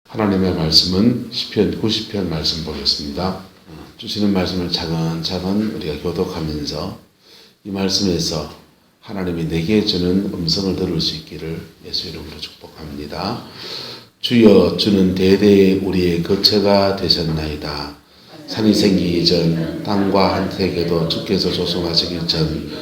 하나님의 말씀은 시편 90편 말씀 보겠습니다. 주시는 말씀을 차근차근 우리가 교독하면서 이 말씀에서 하나님이 내게 주는 음성을 들을 수 있기를 예수 이름으로 축복합니다. 주여, 주는 대대에 우리의 거처가 되셨나이다. 산이 생기기 전 땅과 한택에도 주께서 조성하시기 전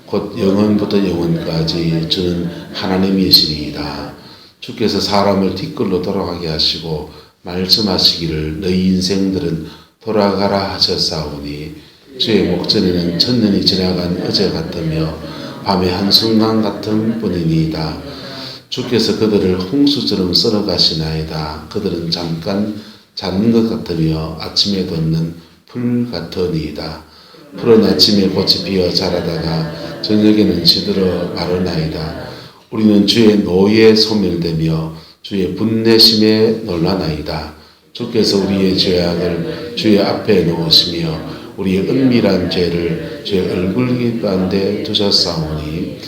곧 영원부터 영원까지 주는 하나님이시니이다. 주께서 사람을 뒷걸로 돌아가게 하시고 말씀하시기를 너희 인생들은 돌아가라 하셨사오니 주의 목전에는 천년이 지나간 어제 같으며 밤의 한순간 같은 뿐이니이다. 주께서 그들을 홍수처럼 썰어가시나이다. 그들은 잠깐 자는 것 같으며 아침에 돋는 풀 같으니이다. 푸른 아침에 꽃이 피어 자라다가 저녁에는 시들어 마르나이다. 우리는 주의 노에 소멸되며 주의 분내심에 놀라나이다. 주께서 우리의 죄악을 주의 앞에 놓으시며 우리의 은밀한 죄를 주의 얼굴 깃반대 두셨사오니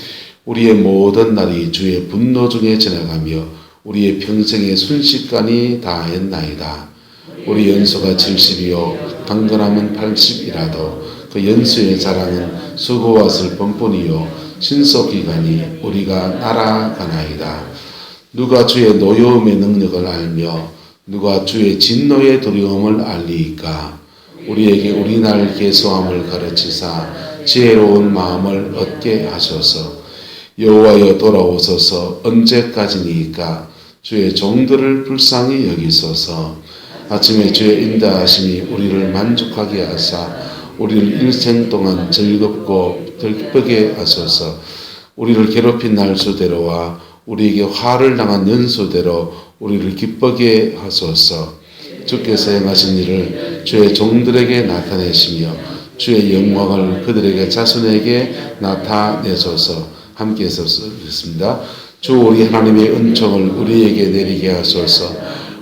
우리의 모든 날이 주의 분노 중에 지나가며 우리의 평생의 순식간이 다했나이다. 우리 연수가 70이요 강건함은 80이라도 그 연수의 자랑은 수고와 슬픔뿐이요 신속기간이 우리가 날아가나이다. 누가 주의 노여움의 능력을 알며 누가 주의 진노의 두려움을 알리이까. 우리에게 우리 날 계수함을 가르치사 지혜로운 마음을 얻게 하소서. 여호와여 돌아오소서. 언제까지니까 주의 종들을 불쌍히 여기소서. 아침에 주의 인도하심이 우리를 만족하게 하사 우리를 일생 동안 즐겁고 기쁘게 하소서. 우리를 괴롭힌 날수대로와 우리에게 화를 당한 연수대로 우리를 기쁘게 하소서. 주께서 행하신 일을 주의 종들에게 나타내시며 주의 영광을 그들에게 자손에게 나타내소서. 함께해서 쓰겠습니다. 주 우리 하나님의 은총을 우리에게 내리게 하소서.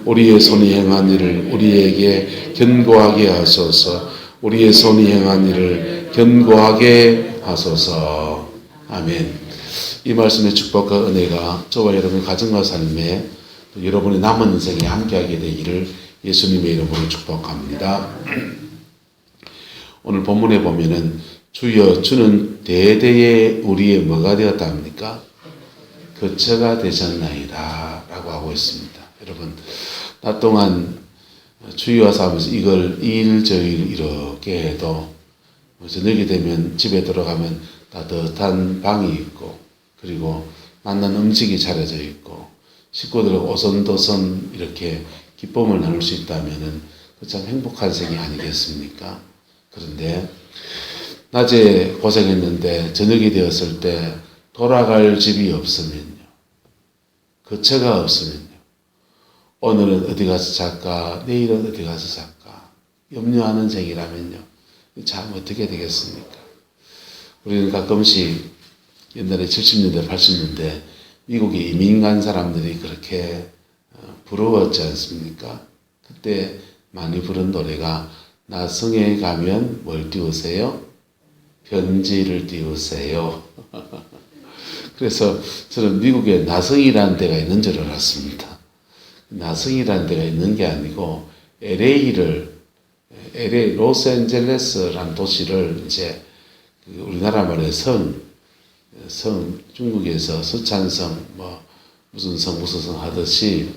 우리의 손이 행한 일을 우리에게 견고하게 하소서. 우리의 손이 행한 일을 견고하게 하소서. 아멘. 이 말씀의 축복과 은혜가 저와 여러분의 가정과 삶에 또 여러분의 남은 인생에 함께하게 되기를 예수님의 이름으로 축복합니다. 오늘 본문에 보면은 주여, 주는 대대에 우리의 뭐가 되었다 합니까? 거처가 되셨나이다 라고 하고 있습니다. 여러분, 낮 동안 주의와 하면서 이걸 일저일 이렇게 해도 저녁이 되면 집에 들어가면 따뜻한 방이 있고 그리고 맛난 음식이 차려져 있고 식구들과 오손도손 이렇게 기쁨을 나눌 수 있다면 참 행복한 생이 아니겠습니까? 그런데 낮에 고생했는데 저녁이 되었을 때 돌아갈 집이 없으면요, 거처가 없으면요, 오늘은 어디 가서 잘까, 내일은 어디 가서 잘까 염려하는 생이라면요, 참 어떻게 되겠습니까? 우리는 가끔씩 옛날에 70년대, 80년대 미국에 이민 간 사람들이 그렇게 부러웠지 않습니까? 그때 많이 부른 노래가 나성에 가면 뭘 띄우세요? 편지를 띄우세요. 그래서 저는 미국에 나성이라는 데가 있는 줄 알았습니다. 나성이라는 데가 있는 게 아니고 LA, 로스앤젤레스라는 도시를 이제 우리나라 말에 성, 중국에서 서찬성, 무슨 성 하듯이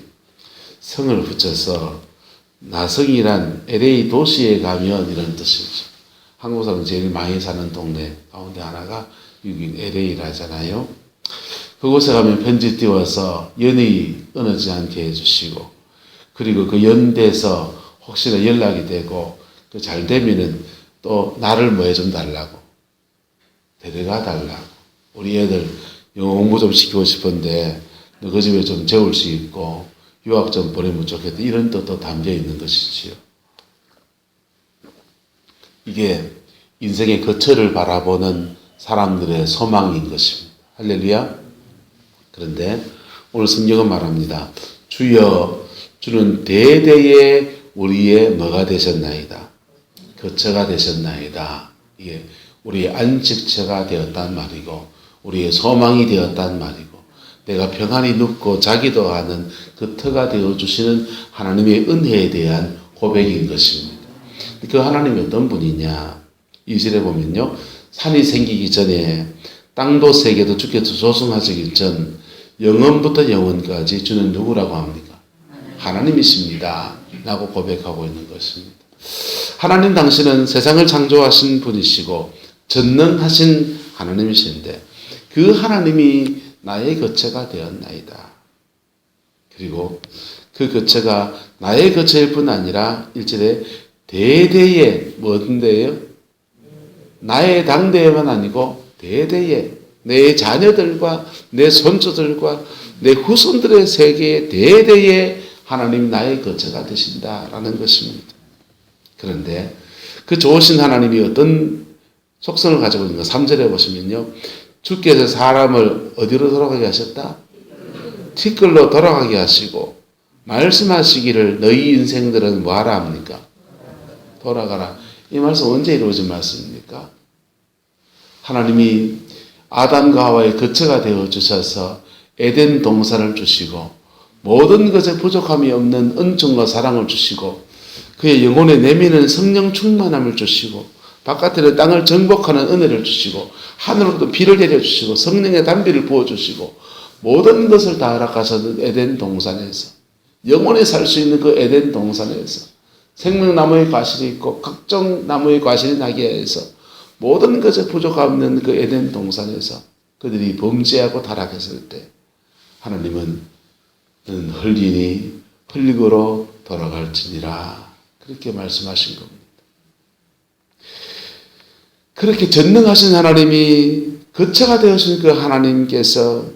성을 붙여서 나성이란 LA 도시에 가면 이런 뜻이죠. 한국 사람 제일 많이 사는 동네 가운데 하나가 여기 LA라잖아요. 그곳에 가면 편지 띄워서 연이 끊어지지 않게 해주시고, 그리고 그 연대에서 혹시나 연락이 되고 잘 되면은 또 나를 뭐 해좀 달라고, 데려가 달라고, 우리 애들 영어 공부 좀 시키고 싶은데 너 그 집에 좀 재울 수 있고 유학 좀 보내면 좋겠다, 이런 뜻도 담겨 있는 것이지요. 이게 인생의 거처를 바라보는 사람들의 소망인 것입니다. 할렐루야. 그런데 오늘 성경은 말합니다. 주여, 주는 대대에 우리의 뭐가 되셨나이다. 거처가 되셨나이다. 이게 우리의 안식처가 되었단 말이고 우리의 소망이 되었단 말이고 내가 평안히 눕고 자기도 하는 그 터가 되어주시는 하나님의 은혜에 대한 고백인 것입니다. 그 하나님이 어떤 분이냐? 2절에 보면요. 산이 생기기 전에 땅도 세계도 주께서 조성하시기 전 영원부터 영원까지 주는 누구라고 합니까? 하나님이십니다. 라고 고백하고 있는 것입니다. 하나님 당신은 세상을 창조하신 분이시고 전능하신 하나님이신데 그 하나님이 나의 거처가 되었나이다. 그리고 그 거처가 나의 거처일 뿐 아니라 1절에 대대에 뭐든데요? 나의 당대에만 아니고 대대에 내 자녀들과 내 손주들과 내 후손들의 세계에 대대에 하나님 나의 거처가 되신다라는 것입니다. 그런데 그 좋으신 하나님이 어떤 속성을 가지고 있는가? 3절에 보시면요. 주께서 사람을 어디로 돌아가게 하셨다? 티끌로 돌아가게 하시고 말씀하시기를 너희 인생들은 뭐하라 합니까? 돌아가라. 이 말씀 언제 이루어진 말씀입니까? 하나님이 아담과 하와의 거처가 되어 주셔서 에덴 동산을 주시고 모든 것에 부족함이 없는 은총과 사랑을 주시고 그의 영혼에 내미는 성령 충만함을 주시고 바깥에 땅을 정복하는 은혜를 주시고 하늘로부터 비를 내려주시고 성령의 단비를 부어주시고 모든 것을 다 허락하셨는 에덴 동산에서 영원히 살 수 있는 그 에덴 동산에서 생명나무의 과실이 있고 각종 나무의 과실이 나게 해서 모든 것에 부족함 없는 그 에덴 동산에서 그들이 범죄하고 타락했을 때 하나님은 헐리니 흙으로 돌아갈지니라 그렇게 말씀하신 겁니다. 그렇게 전능하신 하나님이 거처가 되어신 그 하나님께서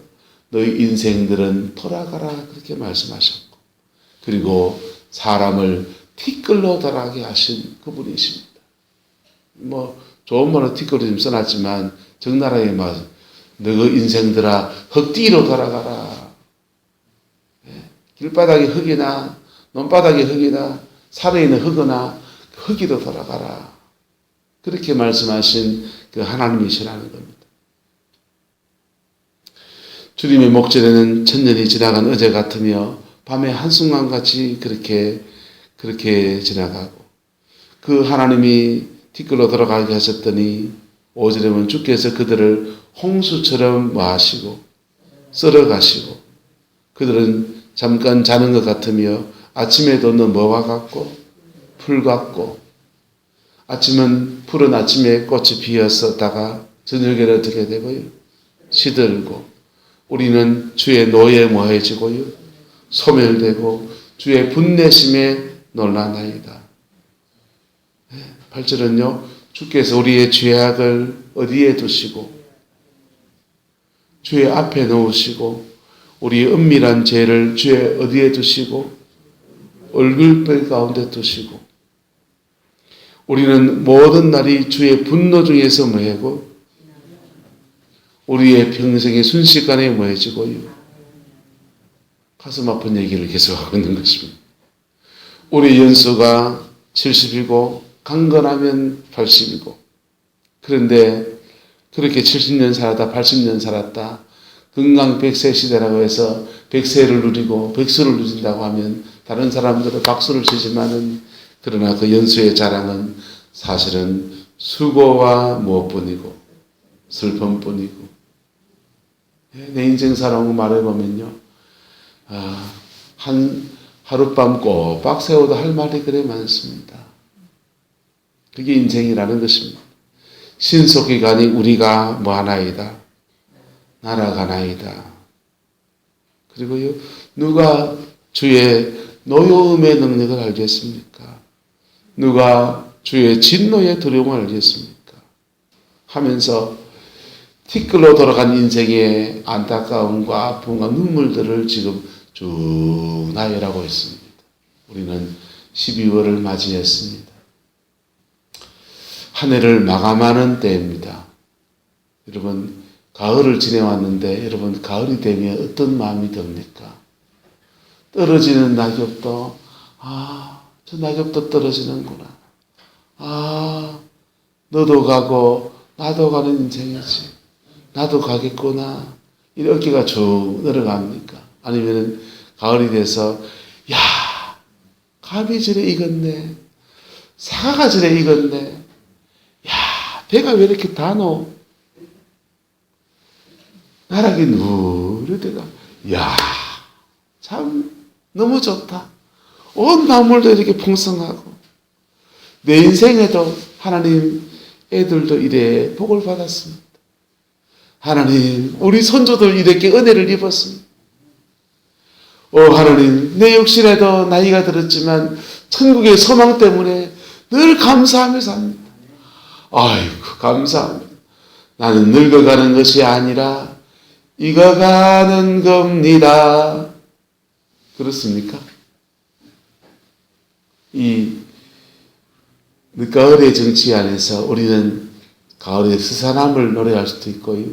너희 인생들은 돌아가라 그렇게 말씀하셨고 그리고 사람을 티끌로 돌아가게 하신 그분이십니다. 뭐 좋은 말로 티끌로 좀 써놨지만 적나라하게 막 너희 인생들아 흙뒤로 돌아가라. 길바닥에 흙이나 논바닥에 흙이나 살아있는 흙이나 흙이로 돌아가라. 그렇게 말씀하신 그 하나님이시라는 겁니다. 주님의 목전에는 천년이 지나간 어제 같으며 밤의 한순간같이 그렇게 지나가고 그 하나님이 티끌로 돌아가게 하셨더니 5절에 보면 주께서 그들을 홍수처럼 마시고 썰어가시고 그들은 잠깐 자는 것 같으며 아침에 돋는 뭐와 같고 풀 같고 아침은 푸른 아침에 꽃이 피었었다가 저녁에는 어떻게 되고요? 시들고 우리는 주의 노예에 모해지고요. 소멸되고 주의 분내심에 놀라나이다. 8절은요. 주께서 우리의 죄악을 어디에 두시고 주의 앞에 놓으시고 우리의 은밀한 죄를 주의 어디에 두시고 얼굴뼈 가운데 두시고 우리는 모든 날이 주의 분노 중에서 뭐하고 우리의 평생의 순식간에 뭐해지고요. 가슴 아픈 얘기를 계속하고 있는 것입니다. 우리 연수가 70이고 강건하면 80이고 그런데 그렇게 70년 살았다 80년 살았다 건강 100세 시대라고 해서 100세를 누리고 100수를 누린다고 하면 다른 사람들은 박수를 치지만은 그러나 그 연수의 자랑은 사실은 수고와 무엇뿐이고 슬픔뿐이고 내 인생 살아온 거 말해보면요. 하룻밤 꼬박 세워도 할 말이 그래 많습니다. 그게 인생이라는 것입니다. 신속기간이 우리가 뭐하나이다. 날아가나이다. 그리고요. 누가 주의 노여움의 능력을 알겠습니까? 누가 주의 진노의 두려움을 알겠습니까? 하면서 티끌로 돌아간 인생의 안타까움과 아픔과 눈물들을 지금 쭉 나열하고 있습니다. 우리는 12월을 맞이했습니다. 한 해를 마감하는 때입니다. 여러분 가을을 지내왔는데 여러분 가을이 되면 어떤 마음이 듭니까? 떨어지는 낙엽도 저 낙엽도 떨어지는구나. 너도 가고 나도 가는 인생이지. 나도 가겠구나. 이 어깨가 쭉 늘어갑니까? 아니면 가을이 돼서 야, 감이 저래 익었네, 사과가 저래 익었네, 야, 배가 왜 이렇게 다노? 나락이 누르대가 야, 참 너무 좋다. 온 나물도 이렇게 풍성하고 내 인생에도 하나님 애들도 이래 복을 받았습니다. 하나님 우리 손주들 이렇게 은혜를 입었습니다. 하나님 내 역시라도 나이가 들었지만 천국의 소망 때문에 늘 감사하며 삽니다. 아이고 감사합니다. 나는 늙어가는 것이 아니라 익어가는 겁니다. 그렇습니까? 이 늦가을의 정치 안에서 우리는 가을의 스산함을 노래할 수도 있고요,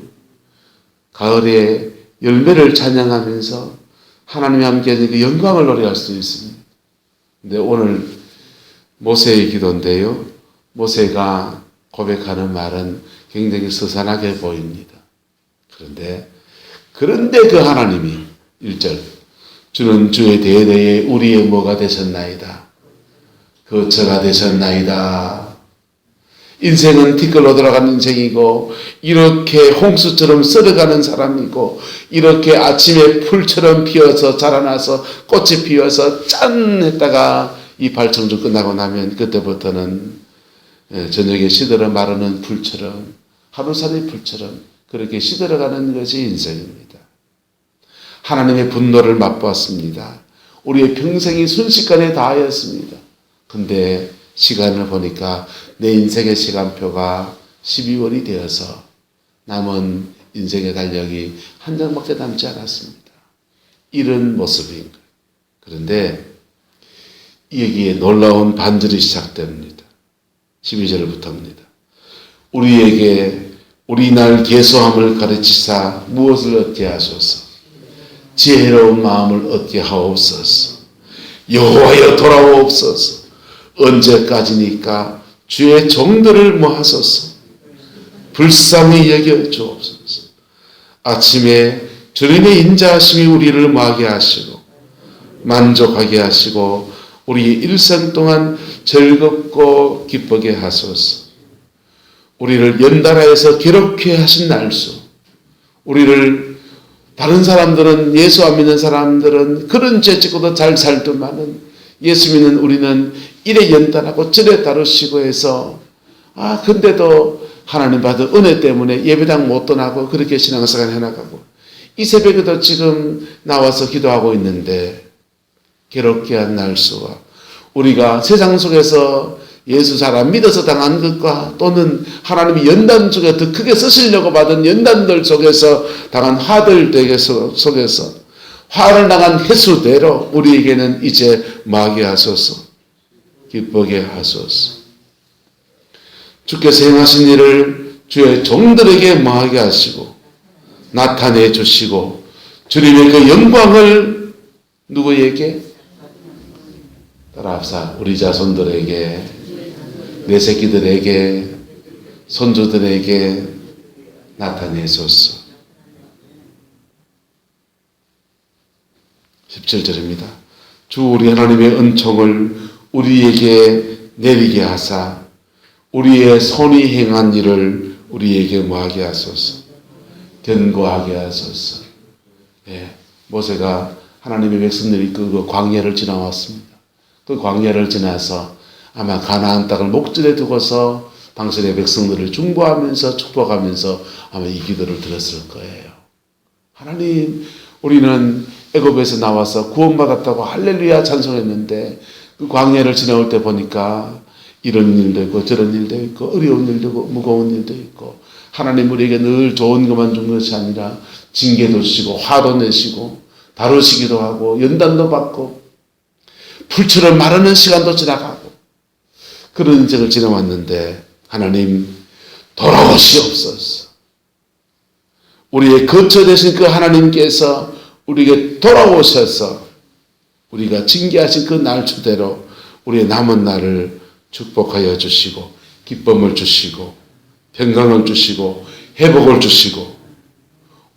가을의 열매를 찬양하면서 하나님이 함께하는 그 영광을 노래할 수도 있습니다. 근데 오늘 모세의 기도인데요, 모세가 고백하는 말은 굉장히 스산하게 보입니다. 그런데 그 하나님이 1절 주는 주의 대대에 우리의 뭐가 되셨나이다. 거처가 되셨나이다. 인생은 티끌로 돌아가는 인생이고 이렇게 홍수처럼 썰어가는 사람이고 이렇게 아침에 풀처럼 피어서 자라나서 꽃이 피어서 짠 했다가 이 발청주 끝나고 나면 그때부터는 저녁에 시들어 마르는 풀처럼 하루살이 풀처럼 그렇게 시들어가는 것이 인생입니다. 하나님의 분노를 맛보았습니다. 우리의 평생이 순식간에 다하였습니다. 근데 시간을 보니까 내 인생의 시간표가 12월이 되어서 남은 인생의 달력이 한 장밖에 남지 않았습니다. 이런 모습인 거예요. 그런데 여기에 놀라운 반절이 시작됩니다. 12절부터입니다. 우리에게 우리 날 계소함을 가르치사 무엇을 얻게 하소서. 지혜로운 마음을 얻게 하옵소서. 여호와여 돌아오옵소서. 언제까지니까 주의 종들을 모하소서. 불쌍히 여겨 주옵소서. 아침에 주님의 인자하심이 우리를 모하게 하시고 만족하게 하시고 우리 일생 동안 즐겁고 기쁘게 하소서. 우리를 연달아에서 괴롭게 하신 날수, 우리를 다른 사람들은 예수 안 믿는 사람들은 그런 죄 짓고도 잘 살더만은 예수 믿는 우리는 이래 연단하고 저래 다루시고 해서 근데도 하나님 받은 은혜 때문에 예배당 못 떠나고 그렇게 신앙생활 해나가고 이 새벽에도 지금 나와서 기도하고 있는데 괴롭게 한 날수와 우리가 세상 속에서 예수 잘 안 믿어서 당한 것과 또는 하나님이 연단 중에 더 크게 쓰시려고 받은 연단들 속에서 당한 화들 속에서 화를 당한 횟수대로 우리에게는 이제 마게 하소서. 기쁘게 하소서. 주께서 행하신 일을 주의 종들에게 마하게 하시고 나타내 주시고 주님의 그 영광을 누구에게? 따라합시다. 우리 자손들에게, 내 새끼들에게, 손주들에게 나타내소서. 17절입니다. 주 우리 하나님의 은총을 우리에게 내리게 하사 우리의 손이 행한 일을 우리에게 뭐하게 하소서. 견고하게 하소서. 모세가 하나님의 백성들이 그 광야를 지나왔습니다. 그 광야를 지나서 아마 가나안 땅을 목전에 두고서 당신의 백성들을 중보하면서 축복하면서 아마 이 기도를 들었을 거예요. 하나님, 우리는 애굽에서 나와서 구원받았다고 할렐루야 찬송했는데 그 광야를 지나올 때 보니까 이런 일도 있고 저런 일도 있고 어려운 일도 있고 무거운 일도 있고 하나님 우리에게 늘 좋은 것만 준 것이 아니라 징계도 주시고 화도 내시고 다루시기도 하고 연단도 받고 불처럼 마르는 시간도 지나가고 그런 인생을 지나왔는데 하나님 돌아오시옵소서. 우리의 거처 되신 그 하나님께서 우리에게 돌아오셔서 우리가 징계하신 그 날수대로 우리의 남은 날을 축복하여 주시고 기쁨을 주시고 평강을 주시고 회복을 주시고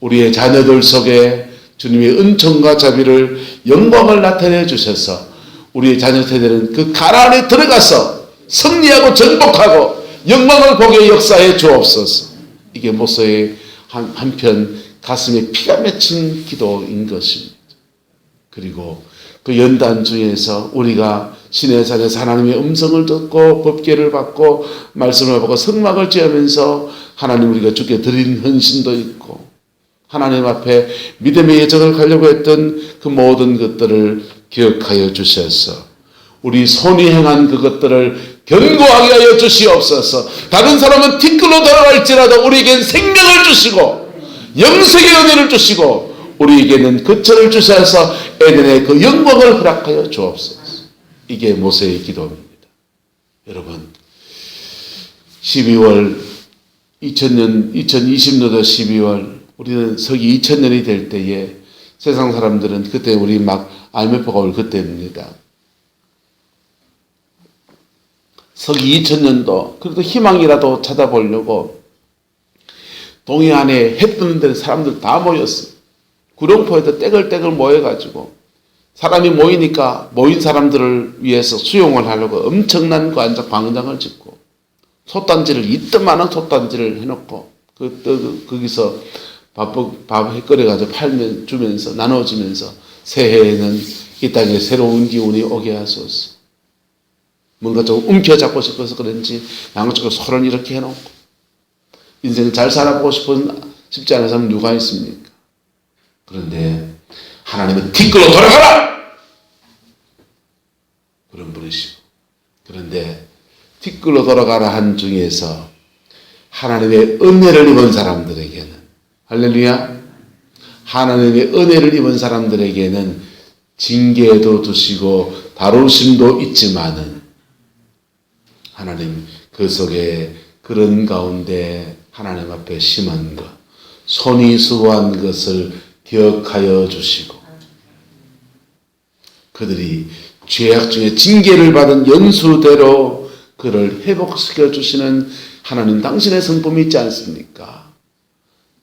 우리의 자녀들 속에 주님의 은총과 자비를 영광을 나타내 주셔서 우리의 자녀 세대는 그 가나안에 들어가서 승리하고 정복하고 영광을 보게 역사해 주옵소서. 이게 목사의 한편 가슴에 피가 맺힌 기도인 것입니다. 그리고 그 연단 중에서 우리가 신의 산에서 하나님의 음성을 듣고 법궤를 받고 말씀을 받고 성막을 지으면서 하나님 우리가 주께 드린 헌신도 있고 하나님 앞에 믿음의 여정을 가려고 했던 그 모든 것들을 기억하여 주셔서 우리 손이 행한 그것들을 견고하게 하여 주시옵소서. 다른 사람은 티끌로 돌아갈지라도 우리에겐 생명을 주시고 영생의 은혜를 주시고 우리에게는 거처를 주셔서 에덴의 그 영광을 허락하여 주옵소서. 이게 모세의 기도입니다. 여러분 12월 2020년도 12월 우리는 서기 2000년이 될 때에 세상 사람들은 그때 우리 막 IMF가 올 그때입니다. 서기 2000년도 그래도 희망이라도 찾아보려고 동해안에 해 뜨는 데는 사람들 다 모였어요. 구룡포에도 떼글떼글 모여가지고 사람이 모이니까 모인 사람들을 위해서 수용을 하려고 엄청난 광장을 짓고 솥단지를 이따만한 솥단지를 해놓고 거기서 밥 끓여가지고 주면서 나눠주면서 새해에는 이 땅에 새로운 기운이 오게 하소서. 뭔가 좀 움켜잡고 싶어서 그런지 양쪽으로 손을 이렇게 해놓고 인생 잘 살아보고 싶지 않은 사람은 누가 있습니까? 그런데 하나님은 티끌로 돌아가라! 그런 분이시고 그런데 티끌로 돌아가라 한 중에서 하나님의 은혜를 입은 사람들에게는 할렐루야 하나님의 은혜를 입은 사람들에게는 징계도 두시고 다루심도 있지만은 하나님 그 속에 그런 가운데 하나님 앞에 심은 것 손이 수고한 것을 기억하여 주시고 그들이 죄악 중에 징계를 받은 연수대로 그를 회복시켜 주시는 하나님 당신의 성품이 있지 않습니까?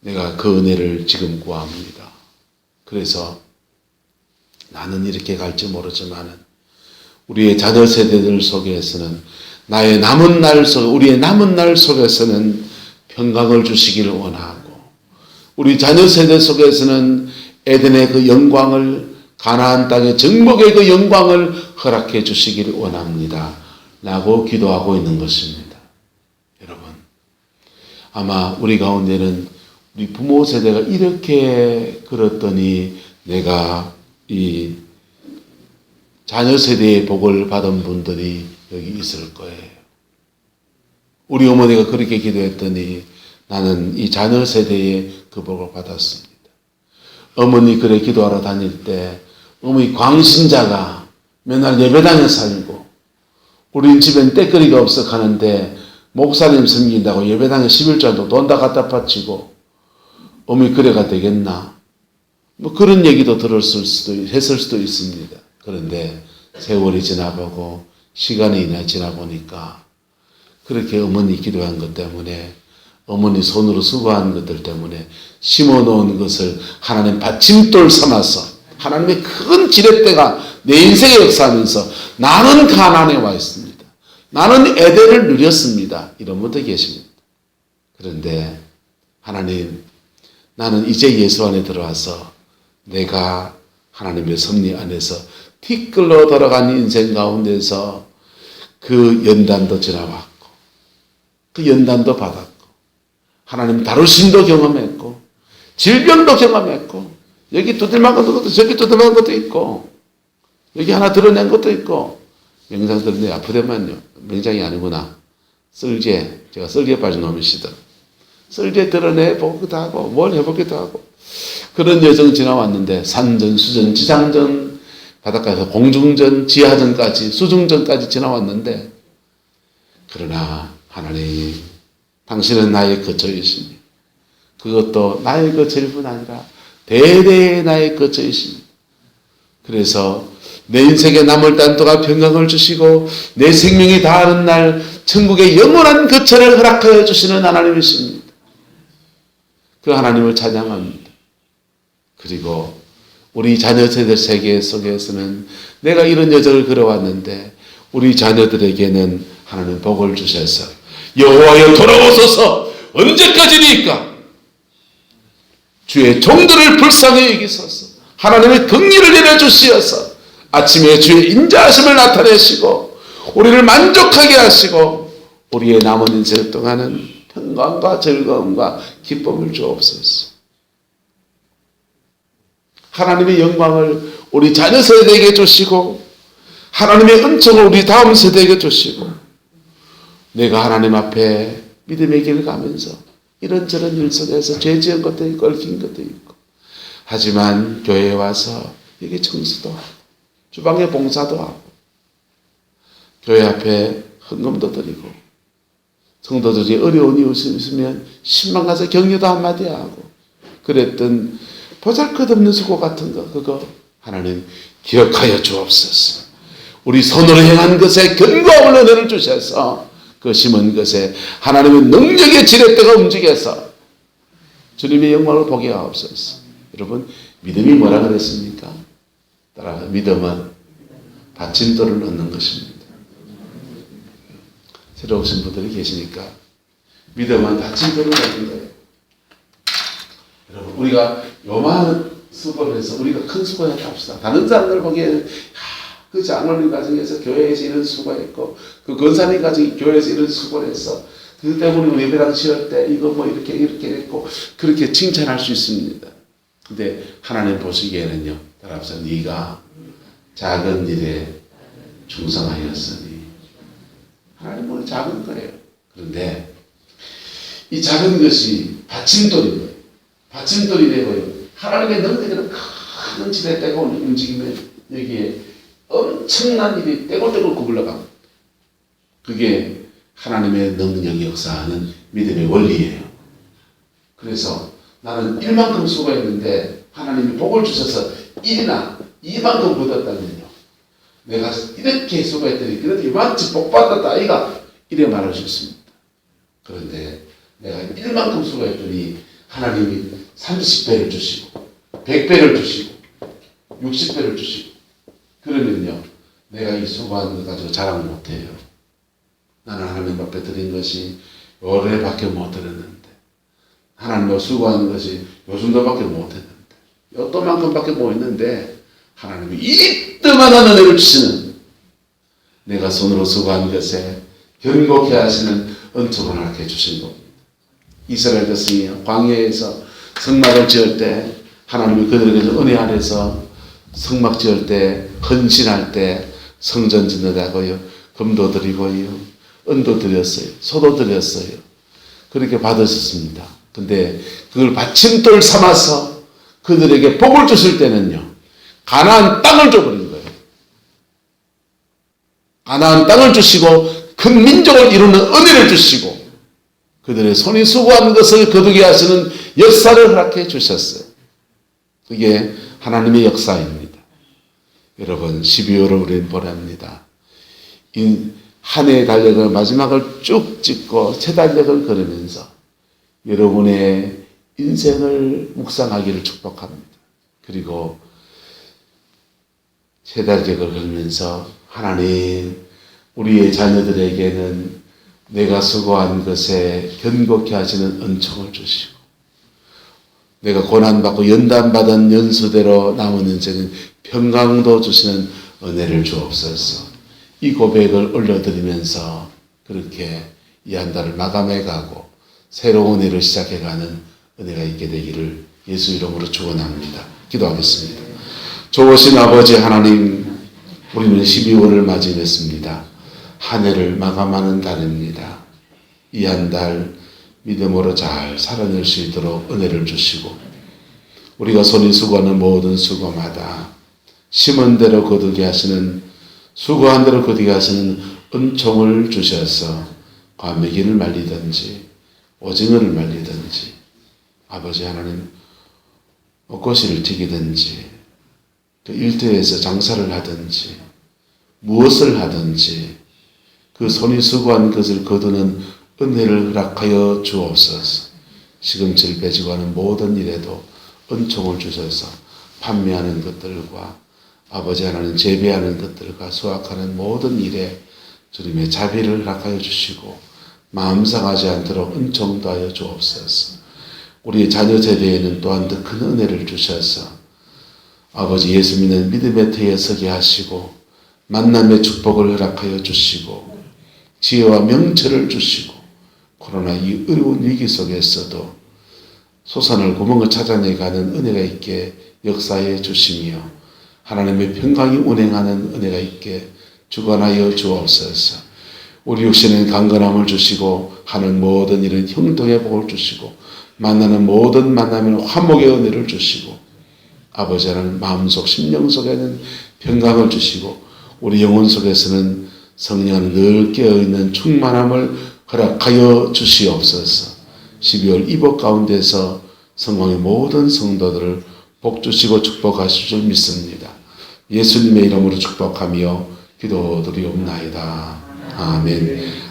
내가 그 은혜를 지금 구합니다. 그래서 나는 이렇게 갈지 모르지만 우리의 자녀 세대들 속에서는 나의 남은 날 속, 우리의 남은 날 속에서는 평강을 주시기를 원하고 우리 자녀 세대 속에서는 에덴의 그 영광을 가나안 땅의 정복의 그 영광을 허락해 주시기를 원합니다. 라고 기도하고 있는 것입니다. 여러분 아마 우리 가운데는 우리 부모 세대가 이렇게 그랬더니 내가 이 자녀 세대의 복을 받은 분들이 여기 있을 거예요. 우리 어머니가 그렇게 기도했더니 나는 이 자녀 세대의 그 복을 받았습니다. 어머니 그래 기도하러 다닐 때 어머니 광신자가 맨날 예배당에 살고 우리 집엔 떼거리가 없어 가는데 목사님 섬긴다고 예배당에 11조도 돈 다 갖다 바치고 어머니 그래가 되겠나? 뭐 그런 얘기도 했을 수도 있습니다. 그런데 세월이 지나보고 시간이 지나보니까 그렇게 어머니 기도한 것 때문에 어머니 손으로 수고한 것들 때문에 심어놓은 것을 하나님 받침돌 삼아서 하나님의 큰 지렛대가 내 인생에 역사하면서 나는 가나안에 와 있습니다. 나는 에덴을 누렸습니다. 이런 분도 계십니다. 그런데 하나님 나는 이제 예수 안에 들어와서 내가 하나님의 섭리 안에서 티끌로 돌아간 인생 가운데서 그 연단도 지나왔고 그 연단도 받았고 하나님 다루심도 경험했고 질병도 경험했고 여기 두들만 것도 저기 두들만 것도 있고 여기 하나 드러낸 것도 있고 명상 들었는데 아프대만요. 명상이 아니구나. 쓸개 제가 쓸개 빠진 놈이시다. 쓸개 드러내보기도 하고 뭘 해보기도 하고 그런 여정 지나왔는데 산전 수전 지상전 바닷가에서 공중전 지하전까지 수중전까지 지나왔는데 그러나 하나님 당신은 나의 거처이십니다. 그것도 나의 거처일 뿐 아니라 대대의 나의 거처이십니다. 그래서 내 인생에 남을 딴도가 평강을 주시고 내 생명이 다하는 날 천국의 영원한 거처를 허락하여 주시는 하나님이십니다. 그 하나님을 찬양합니다. 그리고 우리 자녀들 세계 속에서는 내가 이런 여정을 걸어왔는데 우리 자녀들에게는 하나님 복을 주셔서 여호와여 돌아오소서 언제까지니까 주의 종들을 불쌍히 여기소서 하나님의 긍휼을 내려주시어서 아침에 주의 인자하심을 나타내시고 우리를 만족하게 하시고 우리의 남은 인생 동안은 평강과 즐거움과 기쁨을 주옵소서. 하나님의 영광을 우리 자녀 세대에게 주시고 하나님의 은총을 우리 다음 세대에게 주시고 내가 하나님 앞에 믿음의 길을 가면서 이런저런 일 속에서 죄 지은 것도 있고 얽힌 것도 있고 하지만 교회에 와서 여기 청소도 하고 주방에 봉사도 하고 교회 앞에 헌금도 드리고 성도들이 어려운 이웃이 있으면 신방 가서 격려도 한마디 하고 그랬던 보잘것없는 수고 같은 거 그거 하나님 기억하여 주옵소서. 우리 손으로 행한 것에 견고한 은혜를 주셔서 그 심은 것에 하나님의 능력의 지렛대가 움직여서 주님의 영광을 보게 하옵소서. 여러분 믿음이 뭐라 그랬습니까? 따라 믿음은 받침돌을 넣는 것입니다. 새로 오신 분들이 계시니까 믿음은 받침돌을 넣는 거예요. 여러분 우리가 요만한 수고를 해서 우리가 큰 수고했다 합시다. 다른 사람들 보기에는 그 장로님 가정에서 교회에서 이런 수고했고 그 권사님 가정이 교회에서 이런 수고를 했어. 그 때문에 우리 예배당 지을 때 이거 뭐 이렇게 했고 그렇게 칭찬할 수 있습니다. 근데 하나님 보시기에는요. 따라서 네가 작은 일에 충성하였으니 하나님은 작은 거예요. 그런데 이 작은 것이 받침돌인 거예요. 받침돌이 되고요. 하나님의 능력으로 큰 지렛대가 움직이면 여기에 엄청난 일이 떼굴떼굴 구불러갑니다. 그게 하나님의 능력이 역사하는 믿음의 원리예요. 그래서 나는 1만큼 수고했는데 하나님이 복을 주셔서 1이나 2만큼 얻었다면요. 내가 이렇게 수고했더니 그래도 이만치 복 받았다 아이가 이래 말할 수 있습니다. 그런데 내가 1만큼 수고했더니 하나님이 30배를 주시고 100배를 주시고 60배를 주시고 그러면요 내가 이 수고한 것 가지고 자랑 못해요. 나는 하나님 앞에 드린 것이 요래밖에 못 드렸는데 하나님과 수고하는 것이 요 정도밖에 못 했는데 요또만큼밖에 못 했는데 하나님이 이때만한 은혜를 주시는 내가 손으로 수고한 것에 견고케 하시는 은총을 하게 주신 겁니다. 이스라엘 백성이 광야에서 성막을 지을 때 하나님이 그들에게 은혜 안에서 성막 지을 때 헌신할 때 성전 짓는다고요. 금도 드리고요. 은도 드렸어요. 소도 드렸어요. 그렇게 받으셨습니다. 근데 그걸 받침돌 삼아서 그들에게 복을 주실 때는요. 가나안 땅을 줘버린 거예요. 가나안 땅을 주시고 큰 민족을 이루는 은혜를 주시고 그들의 손이 수고한 것을 거두게 하시는 역사를 허락해 주셨어요. 그게 하나님의 역사입니다. 여러분 12월을 우리는 보냅니다. 한 해의 달력을 마지막을 쭉 찍고 새 달력을 걸으면서 여러분의 인생을 묵상하기를 축복합니다. 그리고 새 달력을 걸면서 하나님 우리의 자녀들에게는 내가 수고한 것에 견고케 하시는 은총을 주시고 내가 고난받고 연단받은 연수대로 남은 인생은 평강도 주시는 은혜를 주옵소서. 이 고백을 올려드리면서 그렇게 이 한 달을 마감해가고 새로운 해를 시작해가는 은혜가 있게 되기를 예수 이름으로 축원합니다. 기도하겠습니다. 좋으신 아버지 하나님, 우리는 12월을 맞이했습니다. 한 해를 마감하는 달입니다. 이 한 달 믿음으로 잘 살아낼 수 있도록 은혜를 주시고 우리가 손이 수고하는 모든 수고마다 심은 대로 거두게 하시는 수고한 대로 거두게 하시는 은총을 주셔서 과메기를 말리든지 오징어를 말리든지 아버지 하나님 옷고시를 튀기든지 그 일터에서 장사를 하든지 무엇을 하든지 그 손이 수고한 것을 거두는 은혜를 허락하여 주옵소서. 시금치를 빼지고 하는 모든 일에도 은총을 주셔서 판매하는 것들과 아버지 하나님 재배하는 것들과 수확하는 모든 일에 주님의 자비를 허락하여 주시고 마음 상하지 않도록 은총도 하여 주옵소서. 우리 자녀 세대에는 또한 더 큰 은혜를 주셔서 아버지 예수 믿는 믿음의 터에 서게 하시고 만남의 축복을 허락하여 주시고 지혜와 명철을 주시고 코로나 이 어려운 위기 속에서도 소산을 구멍을 찾아내가는 은혜가 있게 역사해 주시며 하나님의 평강이 운행하는 은혜가 있게 주관하여 주옵소서. 우리 육신은 강건함을 주시고 하는 모든 일은 형통의 복을 주시고 만나는 모든 만남에는 화목의 은혜를 주시고 아버지 하나님 마음속 심령 속에는 평강을 주시고 우리 영혼 속에서는 성령 늘 깨어있는 충만함을 허락하여 주시옵소서. 12월 이복 가운데서 성공의 모든 성도들을 복 주시고 축복하실 줄 믿습니다. 예수님의 이름으로 축복하며 기도드리옵나이다. 아멘.